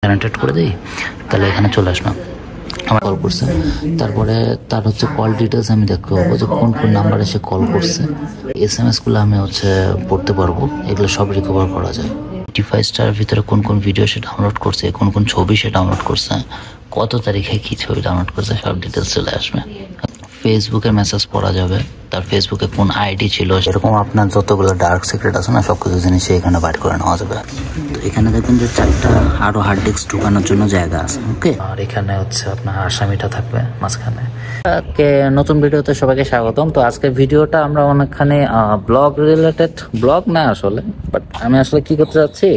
Generate করে দিই, তাহলে এখানে চলে আসলাম। আমার কল করছে, তারপরে তার হচ্ছে কল ডিটেলস আমি দেখতে পাবো যে কোন কোন নাম্বারে সে কল করছে। SMS-গুলো আমি পড়তে পারবো, এগুলো সব রিকভার করা যায়। 85টার ভিতরে কোন কোন ভিডিও সে ডাউনলোড করছে, কোন কোন ছবি সে ডাউনলোড করছে, কত তারিখে কী ছবি ডাউনলোড করছে, সব ডিটেলস চলে আসবে। ফেসবুকে মেসেজ পড়া যাবে, তার ফেসবুকে কোন আইডি ছিল, সেরকম আপনার যতগুলো ডার্ক সিক্রেট আছে না, সব কিছু জিনিস এখানে বাইর করে নেওয়া যাবে। তো এখানে দেখবেন যে 4টা আরও হার্ড ডিস্ক ঢুকানোর জন্য জায়গা আছে। ওকে, আর এখানে আপনার আসামিটা থাকবে মাঝখানে। নতুন ভিডিওতে সবাইকে স্বাগতম। তো আজকের ভিডিওটা আমরা অনেকখানি ব্লগ রিলেটেড, ব্লগ না আসলে, বাট আমি আসলে কি করতে যাচ্ছি,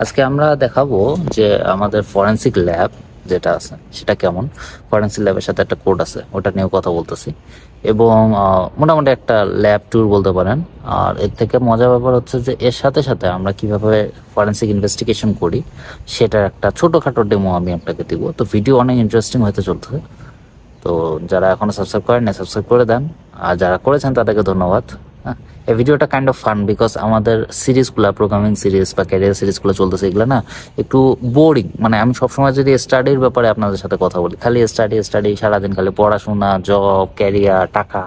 আজকে আমরা দেখাবো যে আমাদের ফরেন্সিক ল্যাব যেটা আছে সেটা কেমন। ফরেন্সিক ল্যাবের সাথে একটা কোড আছে, ওটা নিয়েও কথা বলতেছি, এবং মোটামুটি একটা ল্যাব ট্যুর বলতে পারেন। আর এর থেকে মজার ব্যাপার হচ্ছে যে এর সাথে সাথে আমরা কিভাবে ফরেন্সিক ইনভেস্টিগেশন করি সেটার একটা ছোটোখাটো ডেমো আমি আপনাকে দিব। তো ভিডিও অনেক ইন্টারেস্টিং হতে চলছে। তো যারা এখনো সাবস্ক্রাইব করেন না, সাবস্ক্রাইব করে দেন, আর যারা করেছেন তাদেরকে ধন্যবাদ। হ্যাঁ, এই ভিডিওটা কাইন্ড অফ ফান, বিকজ আমাদের সিরিজগুলো, প্রোগ্রামিং সিরিজ বা ক্যারিয়ার সিরিজগুলো চলতেছে, এগুলো না একটু বোরিং। মানে আমি সবসময় যদি স্টাডির ব্যাপারে আপনাদের সাথে কথা বলি, খালি স্টাডি সারাদিন, খালি পড়াশোনা, জব, ক্যারিয়ার, টাকা,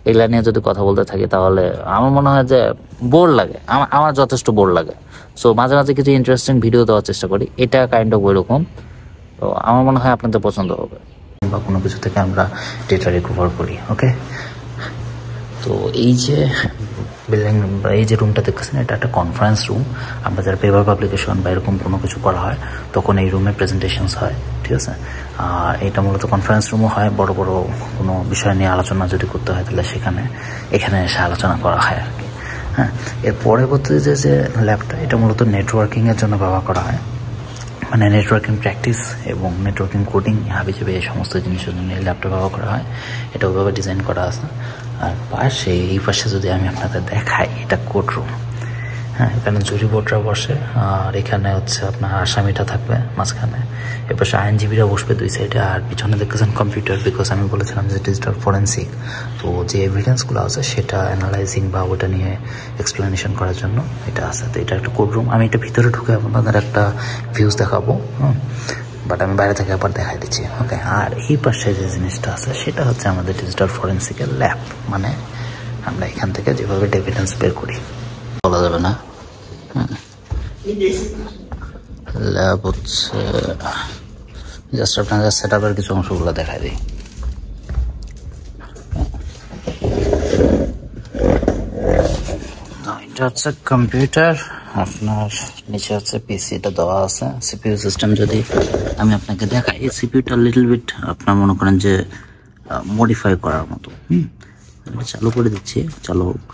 এগুলা নিয়ে যদি কথা বলতে থাকি, তাহলে আমার মনে হয় যে বোর লাগে, আমার যথেষ্ট বোর লাগে। সো মাঝে মাঝে কিছু ইন্টারেস্টিং ভিডিও দেওয়ার চেষ্টা করি, এটা কাইন্ড অফ ওইরকম। তো আমার মনে হয় আপনাদের পছন্দ হবে, বা কোনো কিছু থেকে আমরা ডেটা রিকভার করি। ওকে, তো এই যে বিল্ডিং বা এই যে রুমটা দেখতেছেন, এটা একটা কনফারেন্স রুম। আমরা যারা পেপার পাবলিকেশন বা এরকম কোনো কিছু করা হয় তখন এই রুমে প্রেজেন্টেশনস হয়, ঠিক আছে। আর এটা মূলত কনফারেন্স রুমও হয়, বড় বড় কোনো বিষয় নিয়ে আলোচনা যদি করতে হয় তাহলে এখানে এসে আলোচনা করা হয় আর কি। হ্যাঁ, এর পরবর্তী যে ল্যাবটা, এটা মূলত নেটওয়ার্কিংয়ের জন্য ব্যবহার করা হয়, মানে নেটওয়ার্কিং প্র্যাকটিস এবং নেটওয়ার্কিং কোডিং, হাবিজাবি এই সমস্ত জিনিসের জন্য এই ল্যাপটপ ব্যবহার করা হয়। এটা ওইভাবে ডিজাইন করা আছে। আর এই পাশে যদি আমি আপনাদের দেখাই, এটা কোর্ট রুম। হ্যাঁ, এখানে জুরি বোর্ডরা বসে, আর এখানে আপনার আসামিটা থাকবে মাঝখানে, এপাশে আইনজীবীরা বসবে দুই সাইডে, আর পিছনে দেখতেছেন কম্পিউটার, বিকজ আমি বলেছিলাম যে ডিজিটাল ফরেন্সিক। তো যে এভিডেন্সগুলো আছে সেটা অ্যানালাইজিং বা ওটা নিয়ে এক্সপ্লেনেশন করার জন্য এটা আছে। তো এটা একটা কোর্ট রুম। আমি এটা ভিতরে ঢুকে আপনাদের একটা ভিউজ দেখাবো, বাট আমি বাইরে থেকে আবার দেখাই দিচ্ছি। ওকে, আর এই পাশে যে জিনিসটা আছে সেটা হচ্ছে আমাদের ডিজিটাল ফরেন্সিকের ল্যাব, মানে আমরা এখান থেকে যেভাবে এভিডেন্স বের করি, বলা যাবে না। ল্যাব হচ্ছে জাস্ট আপনাদের সেট আপের কিছু অংশগুলো দেখাই দিই। এটা হচ্ছে কম্পিউটার, আপনার নিচে হচ্ছে পিসিটা দেওয়া আছে। সিপিইউ সিস্টেম যদি আমি আপনাকে দেখাই, এই সিপিইউটা লিটল বিট আপনার মনে করেন যে মডিফাই করার মতো। চালু করে দিচ্ছি, চালু হোক।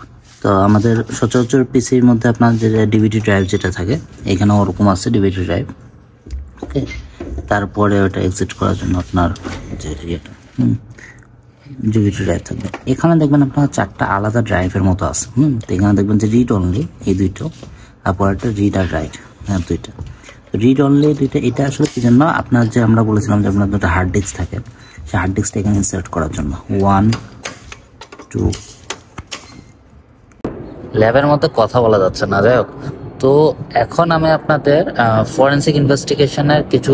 তো আমাদের সচরাচর পিসির মধ্যে আপনার যে ডিভিডি ড্রাইভ যেটা থাকে, এখানেও ওরকম আছে ডিভিডি ড্রাইভ। ওকে, তারপরে ওটা এক্সিট করার জন্য আপনার যে ইয়েটা ডিভিডি ড্রাইভ থাকবে। এখানে দেখবেন আপনার 4টা আলাদা ড্রাইভের মতো আছে। তো এখানে দেখবেন যে রিড অনলি এই দুইটা, তারপর একটা রিড আর রাইট, হ্যাঁ দুইটা। রিড অনলি দুইটা, এটা আসলে কি জন্য, আপনার যে আমরা বলেছিলাম যে আপনার দুটো হার্ড ডিস্ক থাকে, সেই হার্ড ডিস্কটা এখানে ইনসার্ট করার জন্য। 1 2 ল্যাবের মধ্যে কথা বলা যাচ্ছে না, যাই হোক। তো এখন আমি আপনাদের ফরেন্সিক ইনভেস্টিগেশনের কিছু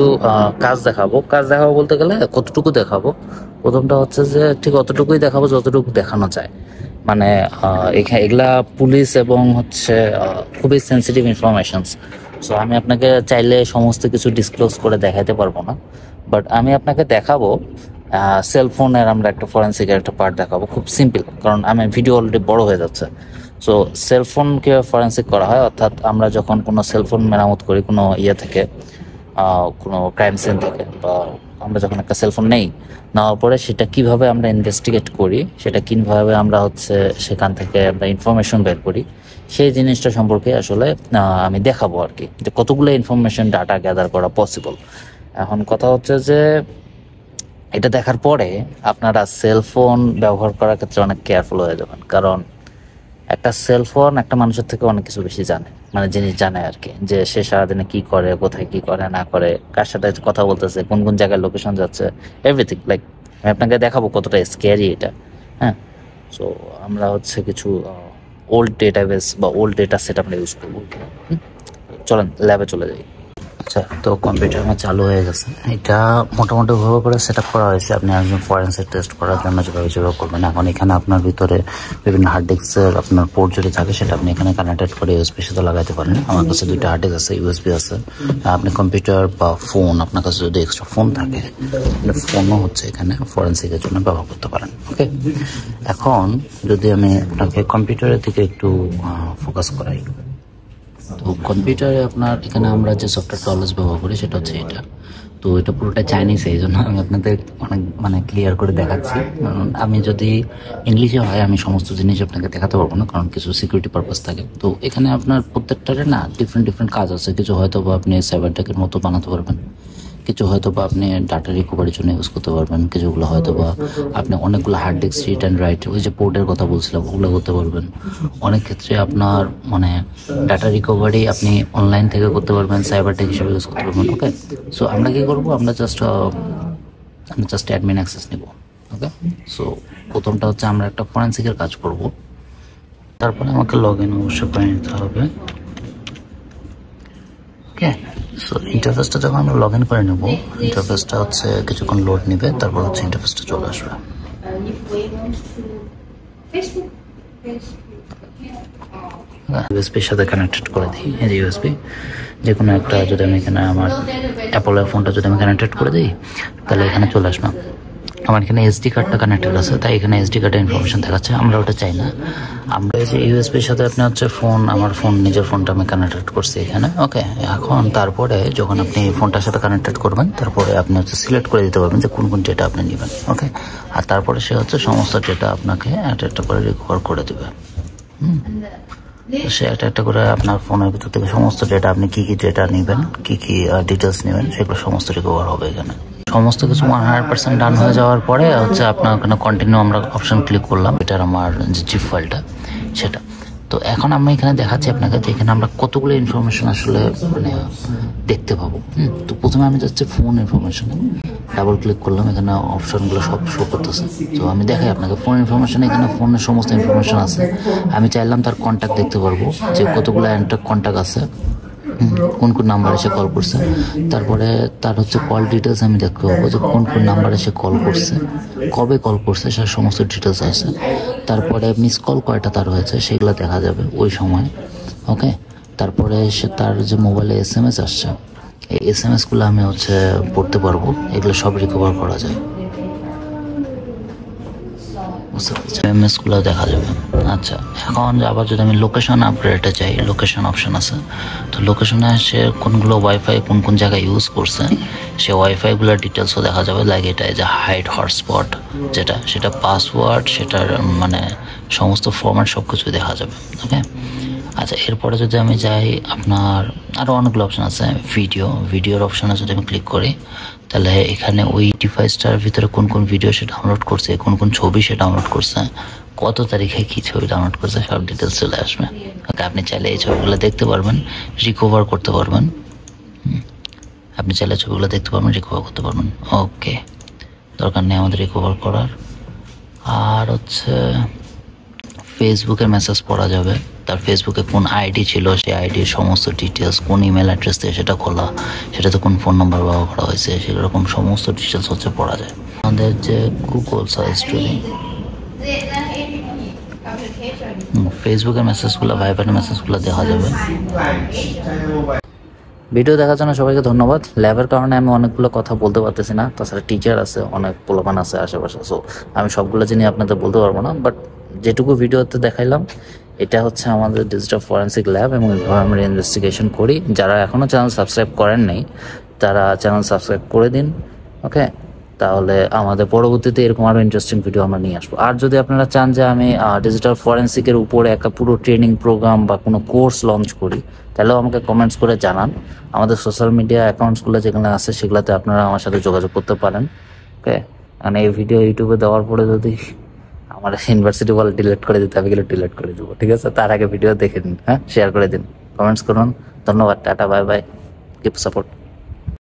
কাজ দেখাবো বলতে গেলে কতটুকু দেখাবো। প্রথমটা হচ্ছে যে ঠিক অতটুকুই দেখাবো যতটুকু দেখানো যায়। মানে এগুলা পুলিশ এবং খুবই সেন্সিটিভ ইনফরমেশনস। সো আমি আপনাকে চাইলে সমস্ত কিছু ডিসক্লোজ করে দেখাতে পারবো না, বাট আমি আপনাকে দেখাবো সেলফোনের আমরা একটা ফরেন্সিকের একটা পার্ট দেখাবো, খুব সিম্পল, কারণ আমি ভিডিও অলরেডি বড় হয়ে যাচ্ছে। সো সেলফোন কীভাবে ফরেন্সিক করা হয়, অর্থাৎ আমরা যখন কোনো সেলফোন মেরামত করি কোনো থেকে, কোনো ক্রাইম সিন থেকে, বা আমরা যখন একটা সেলফোন নেওয়ার পরে সেটা কিভাবে আমরা ইনভেস্টিগেট করি, সেটা কিভাবে আমরা সেখান থেকে আমরা ইনফরমেশন বের করি, সেই জিনিসটা সম্পর্কে আসলে আমি দেখাবো আর কি, যে কতগুলো ইনফরমেশন ডাটা গ্যাদার করা পসিবল। এখন কথা হচ্ছে যে এটা দেখার পরে আপনারা সেলফোন ব্যবহার করার ক্ষেত্রে অনেক কেয়ারফুল হয়ে যাবেন, কারণ একটা সেলফোন একটা মানুষের থেকে অনেক কিছু বেশি জানে, মানে জিনিস জানে আর কি, যে সে সারাদিনে কি করে, কোথায় কি করে না করে, কার সাথে কথা বলতেছে, কোন কোন জায়গায় লোকেশন যাচ্ছে, এভরিথিং। লাইক আমি আপনাকে দেখাবো কতটা স্ক্যারি এটা। হ্যাঁ, সো আমরা কিছু ওল্ড ডেটাবেস বা ওল্ড ডেটা সেট আমরা ইউজ করবো। চলেন ল্যাবে চলে যাই। আচ্ছা, তো কম্পিউটার আমার চালু হয়ে গেছে। এটা মোটামুটি ভাবে করে সেট আপ করা হয়েছে আপনি একজন ফরেন্সিক টেস্ট করার জন্য যেভাবে করবেন। এখন এখানে আপনার ভিতরে বিভিন্ন হার্ড ডিস্কের আপনার পোর্ট যদি থাকে সেটা আপনি এখানে কানেক্টেড করে ইউএসবির সাথে লাগাতে পারেন। আমার কাছে 2টা হার্ড ডিস্ক আছে, ইউএসবি আছে। আপনি কম্পিউটার বা ফোন, আপনার কাছে যদি এক্সট্রা ফোন থাকে, ফোনও হচ্ছে এখানে ফরেন্সিকের জন্য ব্যবহার করতে পারেন। ওকে, এখন যদি আমি আপনাকে কম্পিউটারের দিকে একটু ফোকাস করাই, তো কম্পিউটারে আপনার এখানে আমরা যে সফটওয়্যারটা অলওয়েজ ব্যবহার করি সেটা হচ্ছে এটা। তো এটা পুরোটা চাইনিজ, এই জন্য আমি আপনাদের অনেক ক্লিয়ার করে দেখাচ্ছি। আমি যদি ইংলিশে হয় আমি সমস্ত জিনিস আপনাকে দেখাতে পারবো না, কারণ কিছু সিকিউরিটি পারপাস থাকে। তো এখানে আপনার প্রত্যেকটারে না ডিফারেন্ট কাজ আছে। কিছু হয়তো বা আপনি সাইবার ট্যাকের মতো বানাতে পারবেন, কিছু হয়তো বা আপনি ডাটা রিকভারির জন্য ইউজ করতে পারবেন, কিছুগুলো হয়তো বা আপনি অনেকগুলো hard disk read and write, ওই যে পোর্টের কথা বলছিলাম, ওগুলো করতে পারবেন। অনেক ক্ষেত্রে আপনার ডাটা রিকভারি আপনি অনলাইন থেকে করতে পারবেন, সাইবার টেক হিসেবে ইউজ করতে পারবেন। ওকে, সো আমরা কি করবো, আমরা জাস্ট অ্যাডমিন অ্যাক্সেস নেব। ওকে, সো প্রথমটা হচ্ছে আমরা একটা ফরেন্সিকের কাজ করব, তারপরে আমাকে লগ ইন অবশ্যই করে নিতে হবে। ওকে, সো ইন্টারফেসটা যখন আমরা লগ ইন করে নেব, ইন্টারফেসটা হচ্ছে কিছুক্ষণ লোড নেবে, তারপর হচ্ছে ইন্টারফেসটা চলে আসবে। ইউএসবির সাথে কানেক্টেড করে দিই। এই যে ইউএসবি, যে কোনো একটা যদি আমি এখানে আমার অ্যাপলের ফোনটা যদি আমি কানেক্টেড করে দিই, তাহলে এখানে চলে আসলাম। আমার এখানে এসডি কার্ডটা কানেক্টেড আছে, তাই এখানে এসডি কার্ডের ইনফরমেশন দেখাচ্ছে। আমরা ওটা চাই না, আমরা এই যে ইউএসবির সাথে আপনি হচ্ছে আমার নিজের ফোনটা আমি কানেক্টেড করছি এখানে। ওকে, এখন তারপরে যখন আপনি ফোনটার সাথে কানেক্টেড করবেন, তারপরে আপনি হচ্ছে সিলেক্ট করে দিতে পারবেন যে কোন ডেটা আপনি নেবেন। ওকে, আর তারপরে সে হচ্ছে সমস্ত ডেটা আপনাকে একটা করে রিকভার করে দেবে। সে একটা করে আপনার ফোনের ভিতর থেকে সমস্ত ডেটা, আপনি কি ডেটা নেবেন, কি ডিটেলস নেবেন, সেগুলো সমস্ত রিকভার হবে এখানে। সমস্ত কিছু 100% ডান হয়ে যাওয়ার পরে হচ্ছে আপনার ওখানে কন্টিনিউ আমরা অপশন ক্লিক করলাম, এটার আমার যে জিপ ফাইলটা সেটা। তো এখন আমি এখানে দেখাচ্ছি আপনাকে যে এখানে আমরা কতগুলো ইনফরমেশন আসলে দেখতে পাবো। তো প্রথমে আমি যাচ্ছি ফোন ইনফরমেশনে, ডাবল ক্লিক করলাম, এখানে অপশনগুলো সব শো করতেছে। তো আমি দেখাই আপনাকে ফোন ইনফরমেশন, এখানে ফোনের সমস্ত ইনফরমেশন আছে। আমি চাইলাম তার কন্ট্যাক্ট দেখতে পারবো, যে কতগুলো কন্ট্যাক্ট আছে, কোন নাম্বারে সে কল করছে, তারপরে তার হচ্ছে কল ডিটেলস আমি দেখতে পাবো, যে কোন নাম্বারে সে কল করছে, কবে কল করছে, সে সমস্ত ডিটেলস আছে। তারপরে মিস কল কয়টা তার হয়েছে সেগুলো দেখা যাবে ওই সময়। ওকে, তারপরে সে তার যে মোবাইলে এসএমএস আসছে, এই এসএমএসগুলো আমি হচ্ছে পড়তে পারবো, এগুলো সব রিকভার করা যায়। এমএসগুলো দেখা যাবে। আচ্ছা, এখন আবার যদি আমি লোকেশন আপডেটে চাই, লোকেশন অপশন আছে। তো লোকেশনে সে কোনগুলো ওয়াইফাই কোন জায়গায় ইউজ করছে, সে ওয়াইফাইগুলোর ডিটেলসও দেখা যাবে। লাইক এটা যে হাইড হটস্পট যেটা, সেটা পাসওয়ার্ড, সেটার সমস্ত ফরম্যাট সব কিছু দেখা যাবে। ওকে, আচ্ছা, এরপরে যদি আমি যাই, আপনার আরও অনেকগুলো অপশান আছে। ভিডিওর অপশানে যদি আমি ক্লিক করি, তাহলে এখানে ওই ডিভাইসটার ভিতরে কোন ভিডিও সে ডাউনলোড করছে, কোন ছবি সে ডাউনলোড করছে, কত তারিখে কী ছবি ডাউনলোড করছে, সব ডিটেলস চলে আসবে। ওকে, আপনি চাইলে এই ছবিগুলো দেখতে পারবেন, রিকভার করতে পারবেন। আপনি চাইলে ছবিগুলো দেখতে পারবেন, রিকভার করতে পারবেন। ওকে, দরকার নেই আমাদের রিকভার করার। আর হচ্ছে ফেসবুকে মেসেজ পড়া যাবে, তার ফেসবুকে কোন আইডি ছিল, সেই আইডির সমস্ত ডিটেলস, কোন ইমেল অ্যাড্রেস দিয়ে সেটা খোলা, সেটাতে কোন ফোন নাম্বার ব্যবহার করা হয়েছে, সেরকম সমস্ত ডিটেলস হচ্ছে পড়া যায়। আমাদের যে গুগল সাজেস্টরি, ফেসবুকের মেসেজগুলো, ভাইবারের মেসেজগুলো দেখা যাবে। ভিডিও দেখার জন্য সবাইকে ধন্যবাদ। ল্যাবের কারণে আমি অনেকগুলো কথা বলতে পারতেছি না, তাছাড়া টিচার আছে, অনেক পোলাপান আছে আশেপাশে, সো আমি সবগুলো জিনিস আপনাদের বলতে পারবো না। বাট যেটুকু ভিডিওতে দেখাইলাম, এটা হচ্ছে আমাদের ডিজিটাল ফরেন্সিক ল্যাব, এবং এইভাবে আমরা ইনভেস্টিগেশন করি। যারা এখনও চ্যানেল সাবস্ক্রাইব করেন নাই, তারা চ্যানেল সাবস্ক্রাইব করে দিন। ওকে, তাহলে আমাদের পরবর্তীতে এরকম আরও ইন্টারেস্টিং ভিডিও আমরা নিয়ে আসবো। আর যদি আপনারা চান যে আমি ডিজিটাল ফরেন্সিকের উপরে একটা পুরো ট্রেনিং প্রোগ্রাম বা কোনো কোর্স লঞ্চ করি, তাহলেও আমাকে কমেন্টস করে জানান। আমাদের সোশ্যাল মিডিয়া অ্যাকাউন্টসগুলো যেখানে আছে সেগুলোতে আপনারা আমার সাথে যোগাযোগ করতে পারেন। ওকে, মানে এই ভিডিও ইউটিউবে দেওয়ার পরে যদি আমার ইউনিভার্সিটি বলে ডিলিট করে দিতে, আমি গেলে ডিলিট করে দেবো, ঠিক আছে? তার আগে ভিডিও দেখে নিন, হ্যাঁ, শেয়ার করে দিন, কমেন্টস করুন। ধন্যবাদ, tata, bye bye, keep support.